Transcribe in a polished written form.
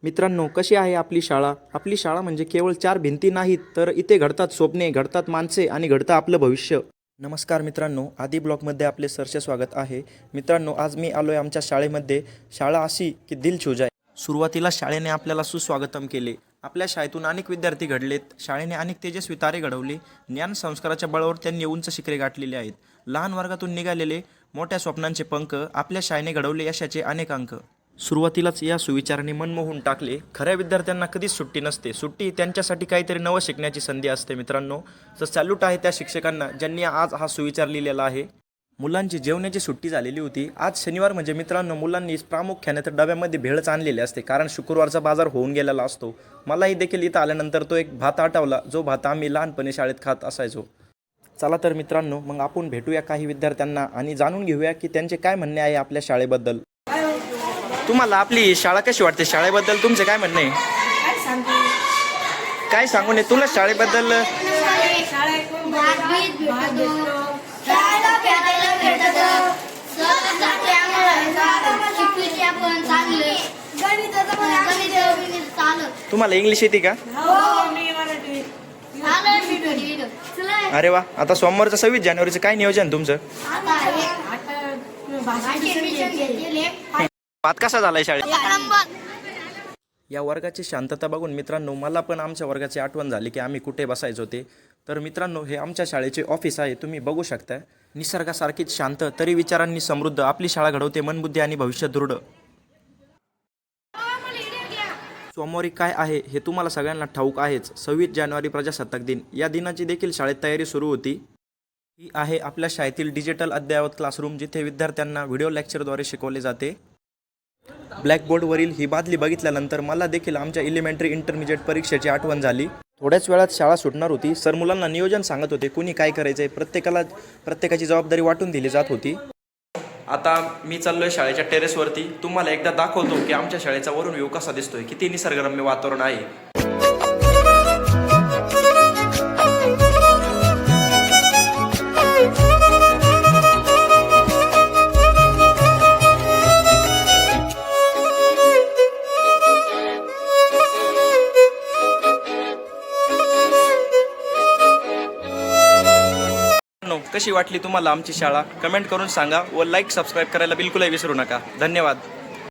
मित्रांनो, कशी आहे आपली शाळा? आपली शाळा म्हणजे केवळ चार भिंती नाहीत, तर इथे घडतात स्वप्ने, घडतात माणसे आणि घडतं आपलं भविष्य. नमस्कार मित्रांनो, आदी ब्लॉगमध्ये आपले सहर्ष स्वागत आहे. मित्रांनो, आज मी आलो आहे आमच्या शाळेमध्ये. शाळा अशी की दिल छू जाए. सुरुवातीला शाळेने आपल्याला सुस्वागतम केले. आपल्या शाळेतून अनेक विद्यार्थी घडलेत. शाळेने अनेक तेजस्वी तारे घडवले. ज्ञान संस्काराच्या बळावर त्यांनी उंच शिखरे गाठलेली आहेत. लहान वर्गातून निघालेले मोठ्या स्वप्नांचे पंख आपल्या शाळेने घडवले यशाचे अनेक अंक. सुरुवातीलाच या सुविचाराने मन मोहून टाकले. खऱ्या विद्यार्थ्यांना कधीच सुट्टी नसते. सुट्टी त्यांच्यासाठी काहीतरी नवं शिकण्याची संधी असते. मित्रांनो, तर सॅल्यूट आहे त्या शिक्षकांना ज्यांनी आज हा सुविचार लिहिलेला आहे. मुलांची जेवणाची सुट्टी झालेली होती. आज शनिवार म्हणजे मित्रांनो, मुलांनी प्रामुख्याने तर डब्यामध्ये भेळच आणलेले असते, कारण शुक्रवारचा बाजार होऊन गेलेला असतो. मलाही देखील इथं आल्यानंतर तो एक भात आठवला, जो भात आम्ही लहानपणी शाळेत खात असायचो. चला तर मित्रांनो, मग आपण भेटूया काही विद्यार्थ्यांना आणि जाणून घेऊया की त्यांचे काय म्हणणे आहे आपल्या शाळेबद्दल. तुम्हाला आपली शाळा कशी वाटते? शाळेबद्दल तुमचे काय म्हणणे आहे? काय सांगू नये तुला शाळेबद्दल? तुम्हाला इंग्लिश येते का? अरे वा. आता सोमवारचं 26 जानेवारीचं काय नियोजन तुमचं? भात कसा झालाय शाळेत? या वर्गाची शांतता बघून मित्रांनो, मला पण आमच्या वर्गाची आठवण झाली की आम्ही कुठे बसायचो ते. तर मित्रांनो, हे आमच्या शाळेचे ऑफिस आहे, तुम्ही बघू शकता. निसर्गासारखीच शांत, तरी विचारांनी समृद्ध आपली शाळा घडवते मनबुद्धी आणि भविष्य दृढ. सोमवारी काय आहे हे तुम्हाला सगळ्यांना ठाऊक आहेच. 26 जानेवारी प्रजासत्ताक दिन. या दिनाची देखील शाळेत तयारी सुरू होती. ही आहे आपल्या शाळेतील डिजिटल अद्ययावत क्लासरूम, जिथे विद्यार्थ्यांना व्हिडिओ लेक्चरद्वारे शिकवले जाते. ब्लॅकबोर्डवरील ही बादली बघितल्यानंतर मला देखील आमच्या इलिमेंटरी इंटरमिजिएट परीक्षेची आठवण झाली. थोड्याच वेळात शाळा सुटणार होती. सर मुलांना नियोजन सांगत होते, कुणी काय करायचंय. प्रत्येकाची जबाबदारी वाटून दिली जात होती. आता मी चाललोय शाळेच्या टेरेसवरती. तुम्हाला एकदा दाखवतो की आमच्या शाळेचा वरून व्ह्यू कसा दिसतोय, किती निसर्गरम्य वातावरण आहे. कशी वाटली तुम्हाला आमची शाळा? कमेंट करून सांगा व लाईक सबस्क्राईब करायला बिलकुलही विसरू नका. धन्यवाद.